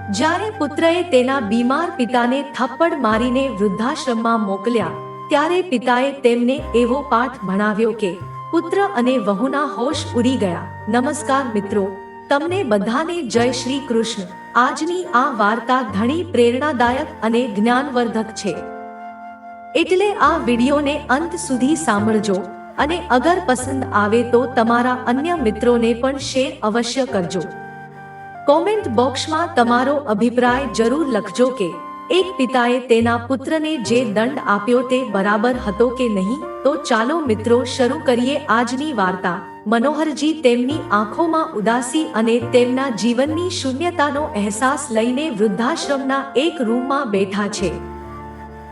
જ્યારે પુત્રએ તેના બીમાર પિતાને થપ્પડ મારીને વૃદ્ધાશ્રમમાં મોકલ્યા, ત્યારે પિતાએ તેમને એવો પાઠ ભણાવ્યો કે પુત્ર અને વહુના હોશ ઉડી ગયા. નમસ્કાર મિત્રો, તમને બધાને જય શ્રી કૃષ્ણ. આજની આ વાર્તા ઘણી પ્રેરણાદાયક અને જ્ઞાનવર્ધક છે, એટલે આ વિડીયોને અંત સુધી સાંભળજો અને અગર પસંદ આવે તો તમારા અન્ય મિત્રોને પણ શેર અવશ્ય કરજો. કોમેન્ટ બોક્સમાં તમારો અભિપ્રાય જરૂર લખજો કે એક પિતાએ તેના પુત્રને જે દંડ આપ્યો તે બરાબર હતો કે નહીં. તો ચાલો મિત્રો શરૂ કરીએ આજની વાર્તા. મનોહરજી તેમની આંખોમાં ઉદાસી અને તેમના જીવનની શૂન્યતાનો અહેસાસ લઈને વૃદ્ધાશ્રમના એક રૂમમાં બેઠા છે.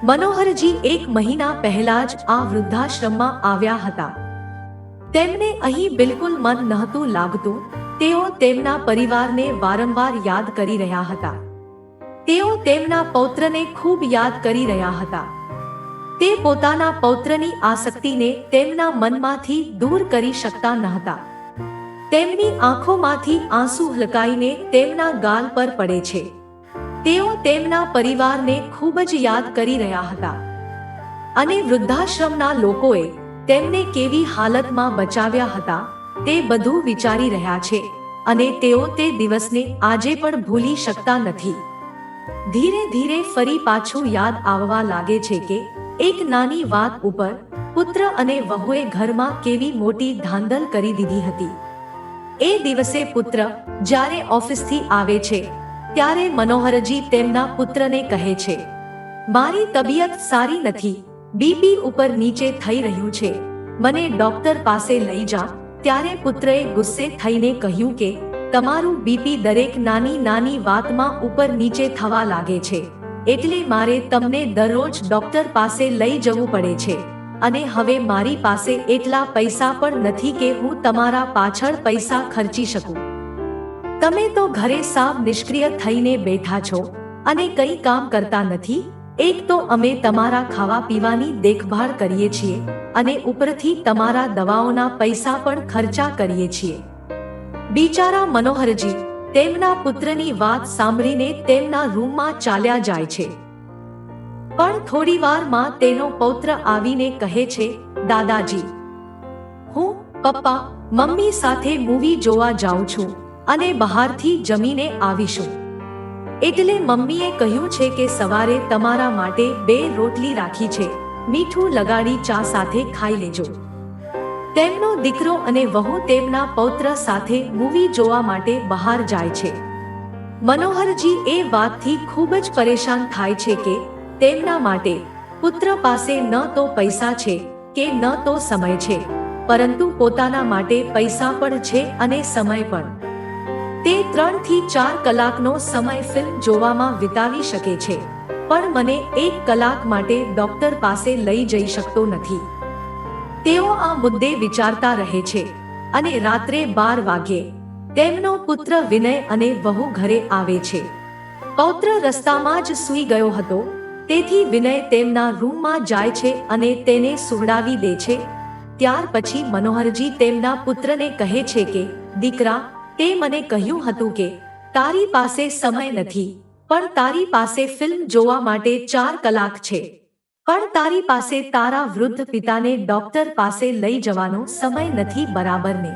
મનોહરજી 1 મહિના પહેલા જ આ વૃદ્ધાશ્રમમાં આવ્યા હતા. તેમને અહીં બિલકુલ મન નહોતું લાગતું. તેઓ તેમના પરિવારને વારંવાર યાદ કરી રહ્યા હતા. તેઓ તેમના પૌત્રને ખૂબ યાદ કરી રહ્યા હતા. તે પોતાના પૌત્રની આસક્તિને તેમના મનમાંથી દૂર કરી શકતા નહોતા. તેમની આંખોમાંથી આંસુ હલકાઈને તેમના ગાલ પર પડે છે. તેઓ તેમના પરિવારને ખૂબ જ યાદ કરી રહ્યા હતા. અને વૃદ્ધાશ્રમના લોકોએ તેમને કેવી હાલતમાં બચાવ્યા હતા તે બધું વિચારી રહ્યા છે, અને તેઓ તે દિવસને આજે પણ ભૂલી શકતા નથી. ધીરે ધીરે ફરી પાછું યાદ આવવા લાગે છે કે એક નાની વાત ઉપર પુત્ર અને વહુએ ઘરમાં કેવી મોટી ધાંધલ કરી દીધી હતી. એ દિવસે પુત્ર જ્યારે ઓફિસથી આવે છે ત્યારે મનોહરજી તેમના પુત્રને કહે છે, મારી તબિયત સારી નથી, બીપી ઉપર નીચે થઈ રહ્યું છે, મને ડોક્ટર પાસે લઈ જા. ત્યારે પુત્રએ ગુસ્સે થઈને કહ્યું કે તમારું બીપી દરેક નાની નાની વાતમાં ઉપર નીચે થવા લાગે છે, એટલે મારે તમને દરરોજ ડોક્ટર પાસે લઈ જવું પડે છે, અને હવે મારી પાસે એટલા પૈસા પણ નથી કે હું તમારા પાછળ પૈસા ખર્ચી શકું. તમે તો ઘરે સાવ નિષ્ક્રિય થઈને બેઠા છો અને કંઈ કામ કરતા નથી. એક તો અમે તમારા ખાવા પીવાની દેખભાળ કરીએ છીએ અને ઉપરથી તમારા દવાઓના પૈસા પણ ખર્ચા કરીએ છીએ. બિચારા મનોહરજી તેમના પુત્રની વાત સાંભળીને તેમના રૂમમાં ચાલ્યા જાય છે. પણ થોડી વારમાં તેનો પૌત્ર આવીને કહે છે, દાદાજી, હું પપ્પા મમ્મી સાથે મૂવી જોવા જાઉં છું અને બહારથી જમીને આવીશું. એટલે મમ્મીએ કહ્યું છે કે સવારે તમારા માટે 2 રોટલી રાખી છે, મીઠું લગાડી ચા સાથે ખાઈ લેજો. તેમનો દીકરો અને વહુ તેમના પૌત્ર સાથે મૂવી જોવા માટે બહાર જાય છે. મનોહરજી એ વાતથી ખૂબ જ પરેશાન થાય છે કે તેમના માટે પુત્ર પાસે ન તો પૈસા છે કે ન તો સમય છે, પરંતુ પોતાના માટે પૈસા પણ છે અને સમય પણ. તે 3 થી 4 કલાકનો સમય ફિલ્મ જોવામાં વિતાવી શકે છે, પણ મને 1 કલાક માટે ડોક્ટર પાસે લઈ જઈ શકતો નથી. તેઓ આ મુદ્દે વિચારતા રહે છે અને રાત્રે 12 વાગ્યે તેમનો પુત્ર વિનય અને વહુ ઘરે આવે છે. પૌત્ર રસ્તામાં જ સૂઈ ગયો હતો, તેથી વિનય તેમના રૂમમાં જાય છે અને તેને સુવડાવી દે છે. ત્યાર પછી મનોહરજી તેમના પુત્રને કહે છે કે દીકરા, તે મને કહ્યું હતું કે તારી પાસે સમય નથી, પણ તારી પાસે ફિલ્મ જોવા માટે 4 કલાક છે, પણ તારી પાસે તારા વૃદ્ધ પિતાને ડોક્ટર પાસે લઈ જવાનો સમય નથી, બરાબર ને?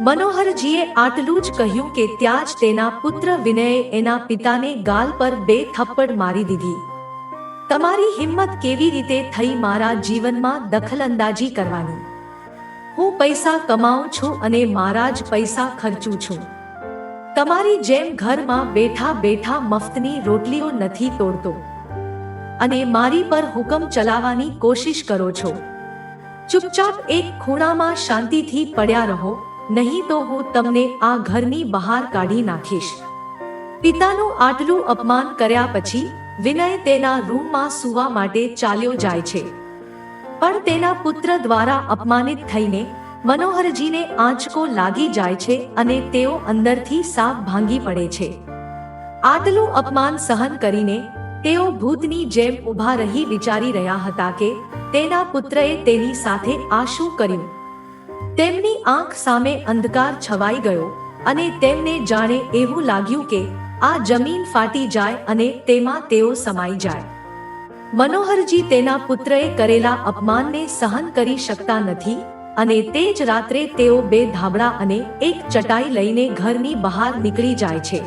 મનોહરજીએ આટલું જ કહ્યું કે ત્યાં જ તેના પુત્ર વિનયે એના પિતાને ગાલ પર 2 થપ્પડ મારી દીધી. તમારી હિંમત કેવી રીતે થઈ મારા જીવનમાં દખલઅંદાજી કરવાની? હું પૈસા કમાઉં છું અને મારા જ પૈસા ખર્ચું છું. તમારી જેમ ઘરમાં બેઠા બેઠા મફતની રોટલીઓ નથી તોડતો અને મારી પર હુકમ ચલાવવાની કોશિશ કરો છો. ચૂપચાપ એક ખૂણામાં શાંતિથી પડ્યા રહો, નહીં તો હું તમને આ ઘરની બહાર કાઢી નાખીશ. પિતાનું આટલું અપમાન કર્યા પછી વિનય તેના રૂમમાં સૂવા માટે ચાલ્યો જાય છે. પણ તેના પુત્ર દ્વારા અપમાનિત થઈને મનોહરજીને આંચકો લાગી જાય છે અને તેઓ અંદરથી સાવ ભાંગી પડે છે. આટલું અપમાન સહન કરીને તેઓ ભૂતની જેમ ઊભા રહી વિચારી રહ્યા હતા કે તેના પુત્રએ તેની સાથે આ શું કર્યું. તેમની આંખ સામે અંધકાર છવાઈ ગયો અને તેમને જાણે એવું લાગ્યું કે આ જમીન ફાટી જાય અને તેમાં તેઓ સમાઈ જાય. મનોહરજી તેના પુત્રએ કરેલા અપમાનને સહન કરી શકતા નથી અને તે જ રાત્રે તેઓ 2 ધાબળા અને એક ચટાઈ લઈને ઘરની બહાર નીકળી જાય છે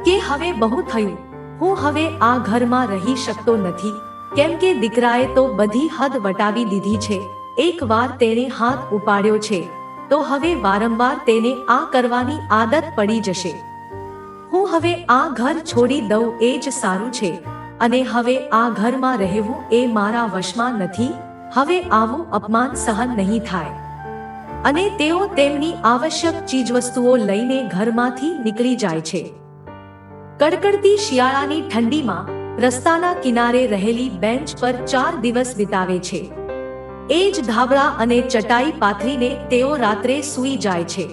કે હવે બહુ થયું, હું હવે આ ઘરમાં રહી શકતો નથી, કેમ કે દીકરાએ તો બધી હદ વટાવી દીધી છે. એકવાર તેણે હાથ ઉપાડ્યો છે તો હવે વારંવાર તેને આ કરવાની આદત પડી જશે. હું હવે આ ઘર છોડી દઉં એ જ સારું છે અને હવે આ ઘરમાં રહેવું એ મારા વશમાં નથી. હવે આવું અપમાન સહન નહીં થાય. અને તેઓ તેમની આવશ્યક ચીજવસ્તુઓ લઈને ઘરમાંથી નીકળી જાય છે. કડકડતી શિયાળાની ઠંડીમાં રસ્તાના કિનારે રહેલી બેન્ચ પર 4 દિવસ વિતાવે છે. એ જ ધાબળા અને ચટાઈ પાથરીને તેઓ રાત્રે સૂઈ જાય છે.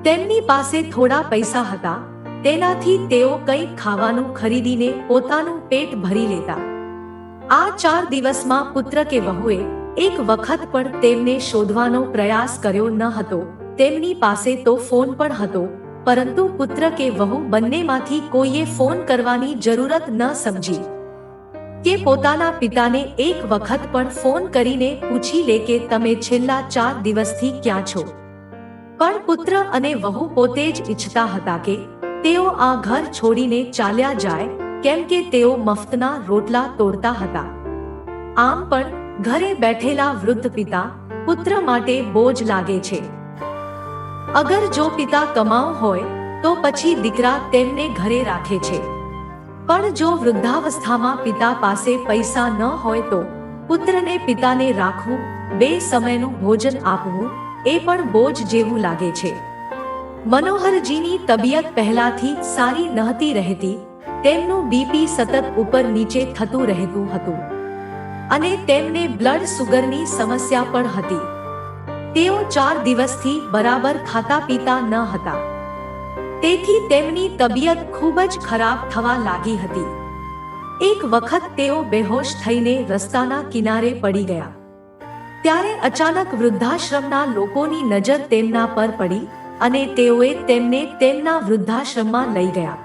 તેમની પાસે થોડા પૈસા હતા, તેનાથી તેઓ કંઈક ખાવાનું ખરીદીને પોતાનું પેટ ભરી લેતા. આ 4 દિવસમાં પુત્ર કે વહુએ એક વખત પણ તેમને શોધવાનો પ્રયાસ કર્યો ન હતો. તેમની પાસે તો ફોન પણ હતો, પરંતુ પુત્ર કે વહુ બંનેમાંથી કોઈએ ફોન કરવાની જરૂરત ન સમજી કે પોતાના પિતાને એક વખત પણ ફોન કરીને પૂછી લે કે તમે છેલ્લા 4 દિવસથી ક્યાં છો. પણ પુત્ર અને વહુ પોતે જ ઈચ્છતા હતા કે તેઓ આ ઘર છોડીને ચાલ્યા જાય, કેમ કે તેઓ મફતના રોટલા તોડતા હતા. આમ પણ ઘરે બેઠેલા વૃદ્ધ પિતા પુત્ર માટે બોજ લાગે છે. અગર જો પિતા કમાઉ હોય તો પછી દીકરા તેમને ઘરે રાખે છે, પણ જો વૃદ્ધાવસ્થામાં પિતા પાસે પૈસા ન હોય તો પુત્રને પિતાને રાખવું, 2 સમયનું ભોજન આપવું એ પણ બોજ જેવું લાગે છે. મનોહરજીની તબિયત પહેલાથી સારી નહોતી રહેતી. તેમનું બીપી સતત ઉપર નીચે થતું રહેતું હતું અને તેમને બ્લડ સુગરની સમસ્યા પણ હતી. તેઓ 4 દિવસથી બરાબર ખાતા પીતા ન હતા, તેથી તેમની તબિયત ખૂબ જ ખરાબ થવા લાગી હતી. એક વખત તેઓ બેહોશ થઈને રસ્તાના કિનારે પડી ગયા. ત્યારે અચાનક વૃદ્ધાશ્રમના લોકોની નજર તેમના પર પડી અને તેઓએ તેમને તેમના વૃદ્ધાશ્રમમાં લઈ ગયા.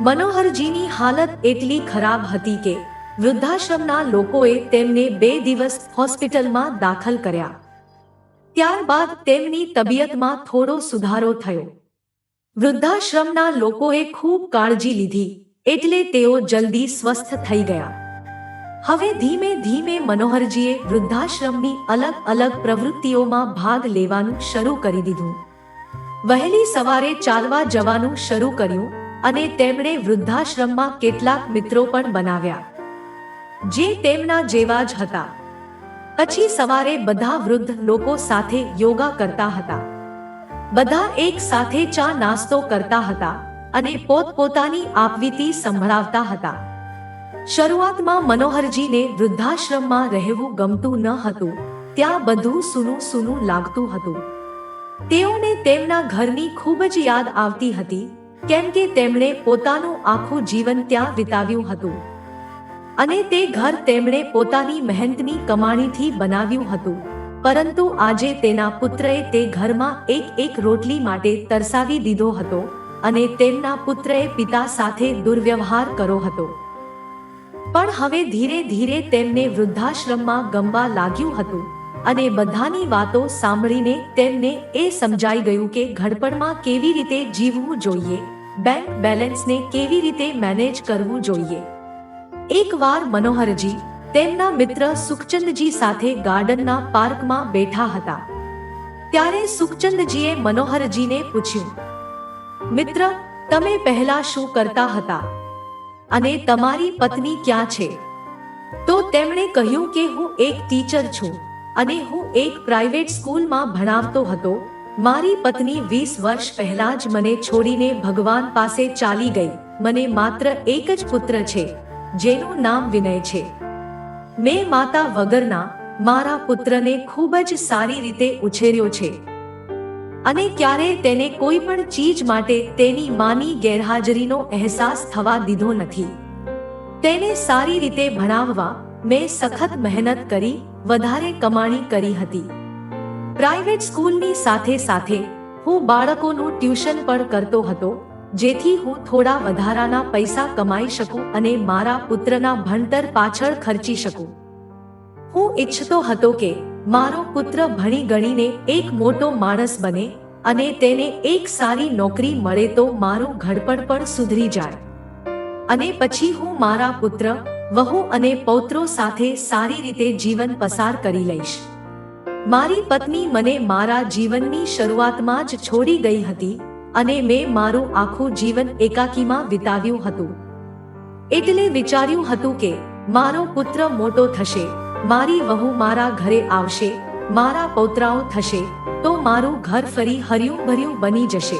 મનોહરજીની હાલત એટલી ખરાબ હતી કે વૃદ્ધાશ્રમના લોકોએ તેમને 2 દિવસ હોસ્પિટલમાં દાખલ કર્યા. ત્યારબાદ તેમની તબિયતમાં થોડો સુધારો થયો. વૃદ્ધાશ્રમના લોકોએ ખૂબ કાળજી લીધી એટલે તેઓ જલ્દી સ્વસ્થ થઈ ગયા. હવે ધીમે ધીમે મનોહરજીએ વૃદ્ધાશ્રમની અલગ અલગ પ્રવૃત્તિઓમાં ભાગ લેવાનું શરૂ કરી દીધું. વહેલી સવારે ચાલવા જવાનું શરૂ કર્યું અને તેમણે વૃદ્ધાશ્રમમાં કેટલાક મિત્રો પણ બનાવ્યા જે તેમના જેવા જ હતા. પછી સવારે બધા વૃદ્ધ લોકો સાથે યોગા કરતા હતા. બધા એક સાથે ચા નાસ્તો કરતા હતા અને પોતપોતાની આપવીતી સંભળાવતા હતા. શરૂઆતમાં મનોહરજીને વૃદ્ધાશ્રમમાં રહેવું ગમતું ન હતું. ત્યાં બધું સૂનું સૂનું લાગતું હતું. તેઓને તેમના ઘરની ખૂબ જ યાદ આવતી હતી, કેમ કે તેમણે પોતાનું આખું જીવન ત્યાં વિતાવ્યું હતું અને તે ઘર તેમણે પોતાની મહેનતની કમાણીથી બનાવ્યું હતું. પરંતુ આજે તેના પુત્રએ તે ઘરમાં એક રોટલી માટે તરસાવી દીધો હતો અને તેમના પુત્રએ પિતા સાથે દુર્વ્યવહાર કર્યો હતો. પણ હવે ધીરે ધીરે તેમને વૃદ્ધાશ્રમમાં ગમવા લાગ્યું હતું અને બધાની વાતો સાંભળીને તેમને એ સમજાઈ ગયું કે ઘડપણમાં કેવી રીતે જીવવું જોઈએ, બેંક બેલેન્સને કેવી રીતે મેનેજ કરવું જોઈએ. એકવાર મનોહરજી તેમના મિત્ર સુખચંદજી સાથે ગાર્ડનના પાર્કમાં બેઠા હતા. ત્યારે સુખચંદજીએ મનોહરજીને પૂછ્યું, મિત્ર, તમે પહેલા શું કરતા હતા અને તમારી પત્ની ક્યાં છે? તો તેમણે કહ્યું કે હું એક ટીચર છું અને હું એક પ્રાઇવેટ સ્કૂલમાં ભણાવતો હતો. મારી પત્ની 20 વર્ષ પહેલા જ મને છોડીને ભગવાન પાસે ચાલી ગઈ. મને માત્ર એક જ પુત્ર છે જેનું નામ વિનય છે. મેં માતા વગરના મારા પુત્રને ખૂબ જ સારી રીતે ઉછેર્યો છે અને ક્યારેય તેને કોઈ પણ ચીજ માટે તેની માની ગેરહાજરીનો અહેસાસ થવા દીધો નથી. તેને સારી રીતે ભણાવવા મેં સખત મહેનત કરી, વધારે કમાણી કરી હતી. પ્રાઇવેટ સ્કૂલની સાથે સાથે હું બાળકોનું ટ્યુશન પણ કરતો હતો, જેથી હું થોડા વધારાના પૈસા કમાઈ શકું અને મારા પુત્રના ભણતર પાછળ ખર્ચી શકું. હું ઈચ્છતો હતો કે મારો પુત્ર ભણી ગણીને એક મોટો માણસ બને અને તેને એક સારી નોકરી મળે તો મારું ઘડપણ પણ સુધરી જાય. અને પછી હું મારા પુત્ર, વહુ અને પૌત્રો સાથે સારી રીતે જીવન પસાર કરી લઈશ. મારી પત્ની મને મારા જીવનની શરૂઆતમાં જ છોડી ગઈ હતી અને મેં મારું આખું જીવન એકાકીમાં વિતાવ્યું હતું. એટલે વિચાર્યું હતું કે મારો પુત્ર મોટો થશે, મારી વહુ મારા ઘરે આવશે, મારા પૌત્રાઓ થશે તો મારું ઘર ફરી હર્યું ભર્યું બની જશે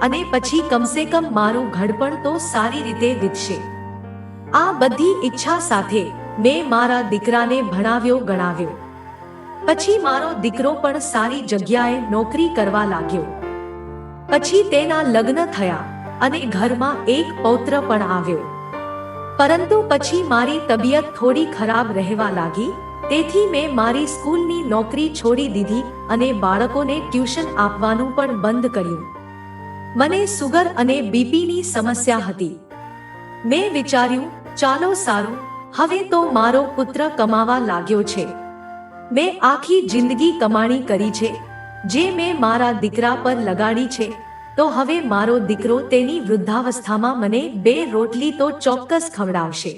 અને પછી કમસે કમ મારું ઘડપણ તો સારી રીતે વીતશે. આ બધી ઈચ્છા સાથે મેં મારા દીકરાને ભણાવ્યો ગણાવ્યો. પછી મારો દીકરો પણ સારી જગ્યાએ નોકરી કરવા લાગ્યો. પછી તેના લગ્ન થયા અને ઘરમાં એક પૌત્ર પણ આવ્યો. પરંતુ પછી મારી તબિયત થોડી ખરાબ રહેવા લાગી, તેથી મેં મારી સ્કૂલની નોકરી છોડી દીધી અને બાળકોને ટ્યુશન આપવાનું પણ બંધ કર્યું. મને સુગર અને બીપીની સમસ્યા હતી. મેં વિચાર્યું, ચાલો સારું, હવે તો મારો પુત્ર કમાવા લાગ્યો છે. મેં આખી જિંદગી કમાણી કરી છે, જે મેં મારા દીકરા પર લગાડી છે, તો હવે મારો દીકરો તેની વૃદ્ધાવસ્થામાં મને 2 રોટલી તો ચોક્કસ ખવડાવશે.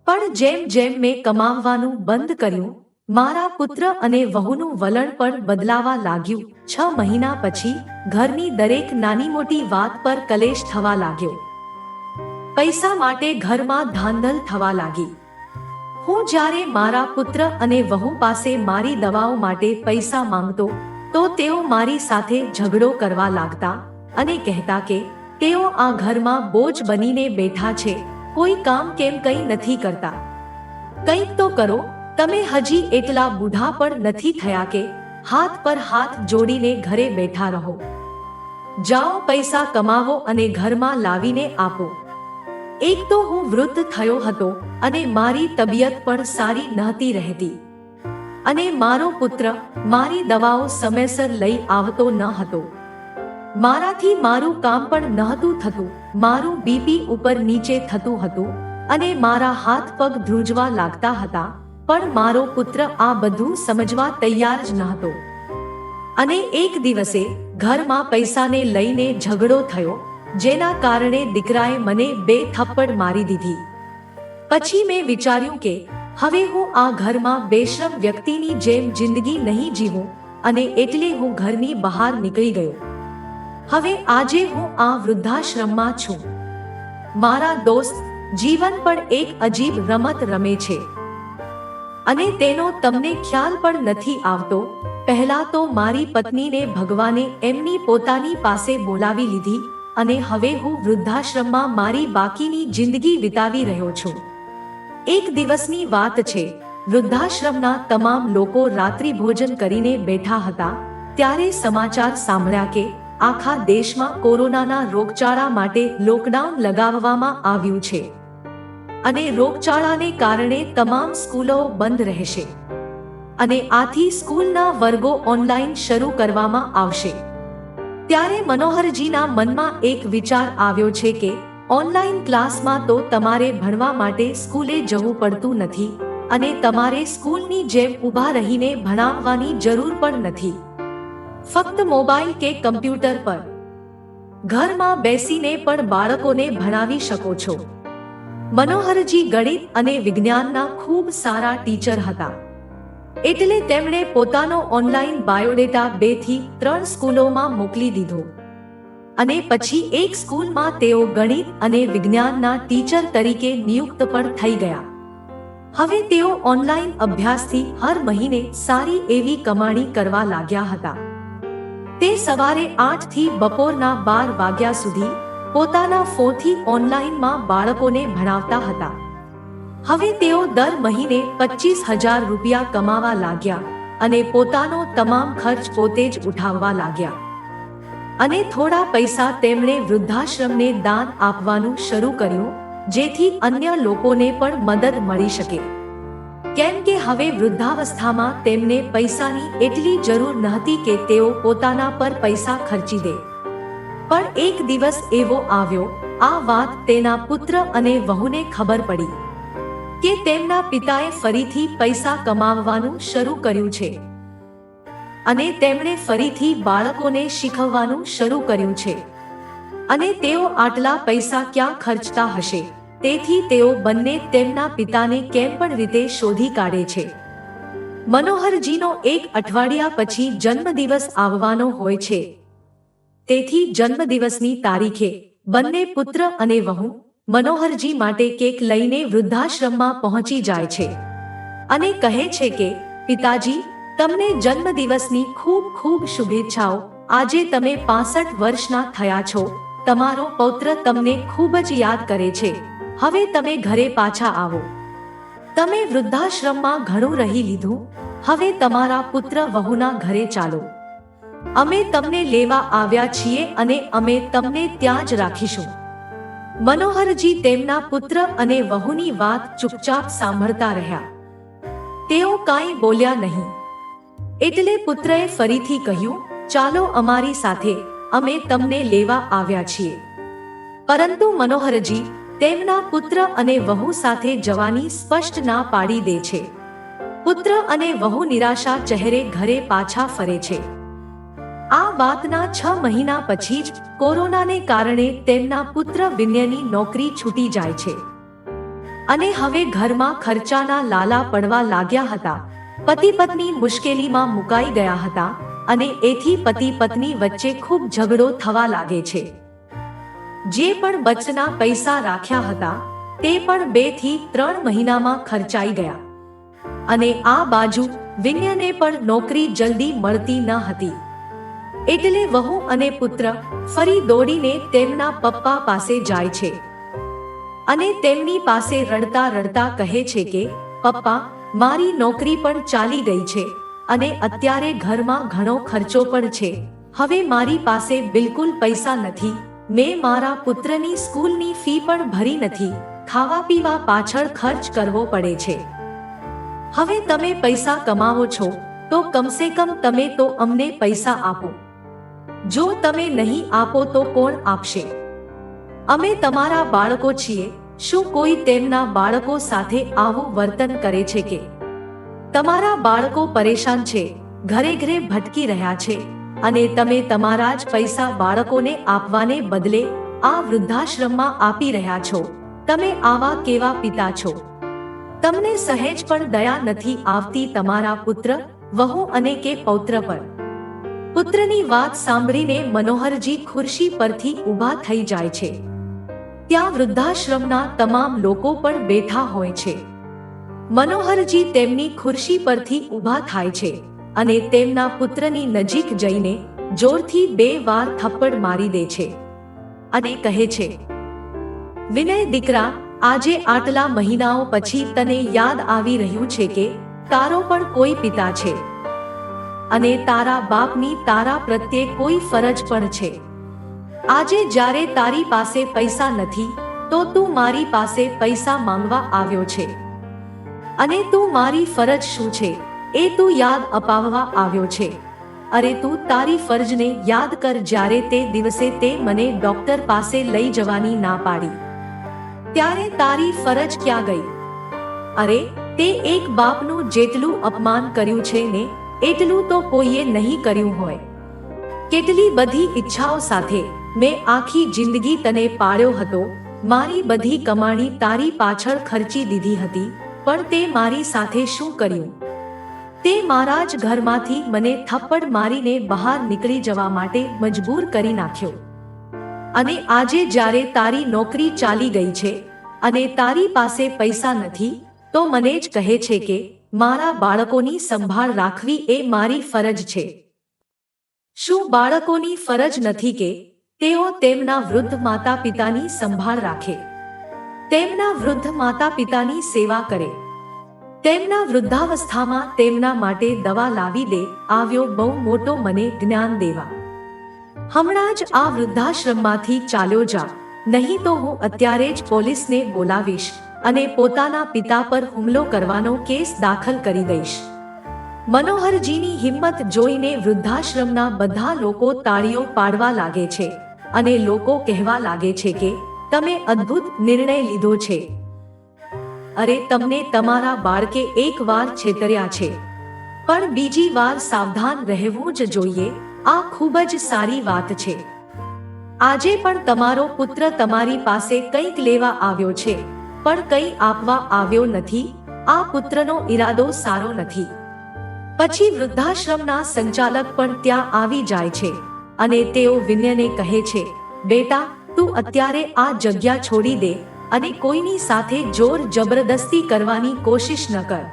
પણ જેમ જેમ મેં કમાવવાનું બંધ કર્યું, મારા પુત્ર અને વહુનું વલણ પણ બદલાવા લાગ્યું. 6 મહિના પછી ઘરની દરેક નાની મોટી વાત પર કલેશ થવા લાગ્યો. પૈસા માટે ઘરમાં ધાંધલ થવા લાગી. હું જ્યારે મારા પુત્ર અને વહુ પાસે મારી દવાઓ માટે પૈસા માંગતો તો તેઓ મારી સાથે ઝઘડો કરવા લાગતા અને કહેતા કે તેઓ આ ઘરમાં બોજ બનીને બેઠા છે, કોઈ કામ કેમ કંઈ નથી કરતા. કંઈક તો કરો, તમે હજી એટલા બુઢા પણ નથી થયા કે હાથ પર હાથ જોડીને ઘરે બેઠા રહો. જાઓ, પૈસા કમાવો અને ઘરમાં લાવીને આપો. એક તો હું વૃદ્ધ થયો હતો અને મારી તબિયત પણ સારી નહોતી રહેતી અને મારો પુત્ર મારી દવાઓ સમયસર લઈ આવતો ન હતો. મારાથી મારું કામ પણ નહોતું થતું. મારું બીપી ઉપર નીચે થતું હતું અને મારા હાથ પગ ધ્રુજવા લાગતા હતા. પણ મારો પુત્ર આ બધું સમજવા તૈયાર જ નહોતો. અને એક દિવસે ઘરમાં પૈસાને લઈને ઝઘડો થયો, જેના કારણે દીકરાએ મને 2 થપ્પડ મારી દીધી. પછી મેં વિચાર્યું કે હવે હું આ ઘરમાં બેશરમ વ્યક્તિની જેમ જિંદગી નહીં જીવું અને એટલે હું ઘરની બહાર નીકળી ગયો. હવે આજે હું આ વૃદ્ધાશ્રમમાં છું. મારા દોસ્ત જીવન પણ એક અજીબ રમત રમે છે અને તેનો તમને ખ્યાલ પણ નથી આવતો. પહેલા તો મારી પત્નીને ભગવાને એમની પોતાની પાસે બોલાવી લીધી અને હવે હું વૃદ્ધાશ્રમમાં મારી બાકીની જિંદગી વિતાવી રહ્યો છું. એક દિવસની વાત છે, વૃદ્ધાશ્રમના તમામ લોકો રાત્રિ ભોજન કરીને બેઠા હતા ત્યારે સમાચાર સાંભળ્યા કે આખા દેશમાં કોરોનાના રોગચાળા માટે લોકડાઉન લગાવવામાં આવ્યું છે અને રોગચાળાને કારણે તમામ સ્કૂલો બંધ રહેશે અને આથી સ્કૂલના વર્ગો ઓનલાઈન શરૂ કરવામાં આવશે. ત્યારે મનોહરજીના મનમાં એક વિચાર આવ્યો છે કે ઓનલાઈન ક્લાસમાં તો તમારે ભણવા માટે સ્કૂલે જવું પડતું નથી અને તમારે સ્કૂલની જેમ ઊભા રહીને ભણાવવાની જરૂર પણ નથી. ફક્ત મોબાઈલ કે કમ્પ્યુટર પર ઘરમાં બેસીને પણ બાળકોને ભણાવી શકો છો. મનોહરજી ગણિત અને વિજ્ઞાનના ખૂબ સારા ટીચર હતા, એટલે તેમણે પોતાનો ઓનલાઈન બાયોડેટા 2 થી 3 સ્કૂલોમાં મોકલી દીધો અને પછી એક સ્કૂલમાં તેઓ ગણિત અને વિજ્ઞાનના ટીચર તરીકે નિયુક્ત પણ થઈ ગયા. હવે તેઓ ઓનલાઈન અભ્યાસથી હર મહિને સારી એવી કમાણી કરવા લાગ્યા હતા. તે સવારે 8 થી બપોરના 12 વાગ્યા સુધી પોતાના ફોનથી ઓનલાઈનમાં બાળકોને ભણાવતા હતા. હવે તેઓ દર મહિને 25,000 રૂપિયા કમાવા લાગ્યા અને પોતાનો તમામ ખર્ચ પોતે જ ઉઠાવવા લાગ્યા. અને થોડા પૈસા તેમણે વૃદ્ધાશ્રમને દાન આપવાનું શરૂ કર્યું, જેથી અન્ય લોકોને પણ મદદ મળી શકે. કેમ કે હવે વૃદ્ધાવસ્થામાં તેમને પૈસાની એટલી જરૂર નહોતી કે તેઓ પોતાના પર પૈસા ખર્ચી દે. પણ એક દિવસ એવો આવ્યો, આ વાત તેના પુત્ર અને વહુને ખબર પડી કે તેમના પિતાએ ફરીથી પૈસા કમાવવાનું શરૂ કર્યું છે અને તેમણે ફરીથી બાળકોને શીખવવાનું શરૂ કર્યું છે અને તેઓ આટલા પૈસા ક્યાં ખર્ચતા હશે. તેથી તેઓ બંને તેમના પિતાને કેમ પણ રીતે શોધી કાઢે છે. મનોહરજીનો એક અઠવાડિયા પછી જન્મદિવસ આવવાનો હોય છે. તેથી જન્મદિવસની તારીખે બંને પુત્ર અને વહુ મનોહરજી માટે કેક લઈને વૃદ્ધાશ્રમમાં પહોંચી જાય છે અને કહે છે કે પિતાજી, તમને જન્મદિવસની ખૂબ ખૂબ શુભેચ્છાઓ. આજે તમે 65 વર્ષના થયા છો. તમારો પૌત્ર તમને ખૂબ જ યાદ કરે છે. હવે તમે ઘરે પાછા આવો. તમે વૃદ્ધાશ્રમમાં ઘણું રહી લીધું. હવે તમારા પુત્ર વહુના ઘરે ચાલો. અમે તમને લેવા આવ્યા છીએ અને અમે તમને ત્યાં જ રાખીશું. મનોહરજી તેમના પુત્ર અને વહુની વાત ચૂપચાપ સાંભળતા રહ્યા. તેઓ કાંઈ બોલ્યા નહીં. એટલે પુત્રએ ફરીથી કહ્યું, ચાલો અમારી સાથે, અમે તમને લેવા આવ્યા છીએ. પરંતુ મનોહરજી તેમના પુત્ર અને વહુ સાથે જવાની સ્પષ્ટ ના પાડી દે છે. પુત્ર અને વહુ નિરાશા ચહેરે ઘરે પાછા ફરે છે. આ વાતના 6 મહિના પછી જ કોરોનાને કારણે તેમના પુત્ર વિનયની નોકરી છૂટી જાય છે અને હવે ઘરમાં ખર્ચાના લાલા પડવા લાગ્યા હતા. પતિ પત્ની મુશ્કેલીમાં મુકાઈ ગયા હતા અને એથી પતિ પત્ની વચ્ચે ખૂબ ઝઘડો થવા લાગે છે. જે પણ બચના પૈસા રાખ્યા હતા તે પણ 2 થી 3 મહિનામાં ખર્ચાઈ ગયા અને આ બાજુ વિનયને પણ નોકરી જલ્દી મળતી ન હતી. એટલે વહુ અને પુત્ર ફરી દોડીને તેમના પપ્પા પાસે જાય છે અને તેમની પાસે રડતા રડતા કહે છે કે પપ્પા, મારી નોકરી પણ ચાલી ગઈ છે અને અત્યારે ઘરમાં ઘણો ખર્ચો પણ છે. હવે મારી પાસે બિલકુલ પૈસા નથી. મેં મારા પુત્રની સ્કૂલની ફી પણ ભરી નથી. ખાવા પીવા પાછળ ખર્ચ કરવો પડે છે. હવે તમે પૈસા કમાવો છો તો કમસે કમ તમે તો અમને પૈસા આપો. જો તમે નહીં આપો તો કોણ આપશે? અમે તમારા બાળકો છીએ. શું કોઈ તેમના બાળકો સાથે આવું વર્તન કરે છે કે? તમારા બાળકો પરેશાન છે, ઘરે ઘરે ભટકી રહ્યા છે અને તમે તમારા જ પૈસા બાળકોને આપવાને બદલે આ વૃદ્ધાશ્રમમાં આપી રહ્યા છો. તમે આવા કેવા પિતા છો? તમને સહેજ પણ દયા નથી આવતી તમારા પુત્ર, વહુ અને કે પૌત્ર પર? પુત્રની વાત સાંભળીને મનોહરજી ખુરશી પરથી ઊભા થઈ જાય છે. ત્યાં વૃદ્ધાશ્રમના તમામ લોકો પણ બેઠા હોય છે. મનોહરજી તેમની ખુરશી પરથી ઊભા થાય છે અને તેમના પુત્રની નજીક જઈને જોરથી 2 વાર થપ્પડ મારી દે છે અને કહે છે, વિનય દીકરા, આજે આટલા મહિનાઓ પછી તને યાદ આવી રહ્યું છે કે તારો પણ કોઈ પિતા છે અને તારા બાપની તારા પ્રત્યે કોઈ ફરજ પણ છે. આજે જ્યારે તારી પાસે પૈસા નથી તો તું મારી પાસે પૈસા માંગવા આવ્યો છે અને તું મારી ફરજ શું છે એ તું યાદ અપાવવા આવ્યો છે. અરે તું તારી ફરજને યાદ કર. જ્યારે તે દિવસે તે મને ડોક્ટર પાસે લઈ જવાની ના પાડી ત્યારે તારી ફરજ ક્યાં ગઈ? અરે તે એક બાપનું જેટલું અપમાન કર્યું છે ને એટલું તો કોઈએ નહીં કર્યું હોય. કેટલી બધી ઈચ્છાઓ સાથે મેં આખી જિંદગી તને પાળ્યો હતો. મારી બધી કમાણી તારી પાછળ ખર્ચી દીધી હતી, પણ તે મારી સાથે શું કર્યું? તે મારા જ ઘરમાંથી મને થપ્પડ મારીને બહાર નીકળી જવા માટે મજબૂર કરી નાખ્યો. અને આજે જ્યારે તારી નોકરી ચાલી ગઈ છે અને તારી પાસે પૈસા નથી તો મને જ કહે છે કે મારા બાળકોની સંભાળ રાખવી એ મારી ફરજ છે. શું બાળકોની ફરજ નથી કે તેઓ તેમના વૃદ્ધ માતા પિતાની સંભાળ રાખે, તેમના વૃદ્ધ માતા પિતાની સેવા કરે, તેમના વૃદ્ધાવસ્થામાં તેમના માટે દવા લાવી દે? આવ્યો બહુ મોટો મને જ્ઞાન દેવા. હમણાં જ આ વૃદ્ધાશ્રમમાંથી ચાલ્યો જા, નહીં તો હું અત્યારે જ પોલીસને બોલાવીશ અને પોતાના પિતા પર હુમલો કરવાનો કેસ દાખલ કરી દઈશ. મનોહરજીની હિંમત જોઈને વૃદ્ધાશ્રમના બધા લોકો તાળીઓ પાડવા લાગે છે અને લોકો કહેવા લાગે છે કે તમે અદ્ભુત નિર્ણય લીધો છે. અરે, તમને તમારા બાળકે એકવાર છેતર્યા છે, પણ બીજી વાર સાવધાન રહેવું જ જોઈએ. આ ખૂબ જ સારી વાત છે. આજે પણ તમારો પુત્ર તમારી પાસે કંઈક લેવા આવ્યો છે, પણ કંઈ આપવા આવ્યો નથી. આ પુત્રનો ઈરાદો સારો નથી. પછી વૃદ્ધાશ્રમના સંચાલક પણ ત્યાં આવી જાય છે અને તેઓ વિનયને કહે છે, બેટા, તું અત્યારે આ જગ્યા છોડી દે અને કોઈની સાથે જોર જબરદસ્તી કરવાની કોશિશ ન કર.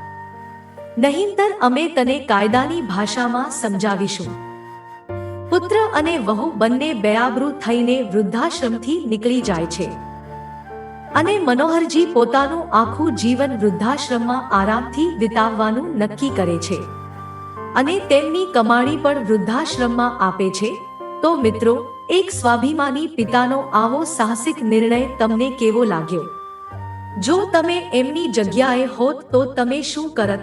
નહીંતર અમે તને કાયદાની ભાષામાં સમજાવીશું. પુત્ર અને વહુ બંને બેઆબરૂ થઈને વૃદ્ધાશ્રમથી નીકળી જાય છે અને મનોહરજી પોતાનું આખું જીવન વૃદ્ધાશ્રમમાં આરામથી વિતાવવાનું નક્કી કરે છે અને તેમની કમાણી પણ વૃદ્ધાશ્રમમાં આપે છે. તો મિત્રો, એક સ્વાભિમાની પિતાનો આવો સાહસિક નિર્ણય તમને કેવો લાગ્યો? જો તમે એમની જગ્યાએ હોત તો તમે શું કરત?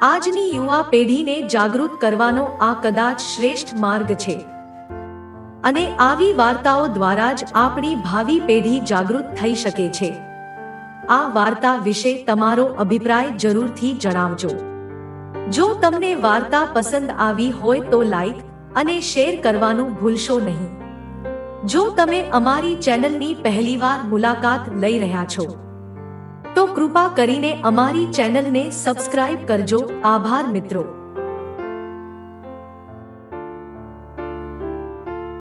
આજની યુવા પેઢીને જાગૃત કરવાનો આ કદાચ શ્રેષ્ઠ માર્ગ છે અને આવી વાર્તાઓ દ્વારા જ આપણી ભાવિ પેઢી જાગૃત થઈ શકે છે. આ વાર્તા વિશે તમારો અભિપ્રાય જરૂરથી જણાવજો. જો તમને વાર્તા પસંદ આવી હોય તો લાઈક અને શેર કરવાનું ભૂલશો નહીં. જો તમે અમારી ચેનલની પહેલીવાર મુલાકાત લઈ રહ્યા છો તો કૃપા કરીને અમારી ચેનલને સબસ્ક્રાઇબ કરજો. આભાર મિત્રો.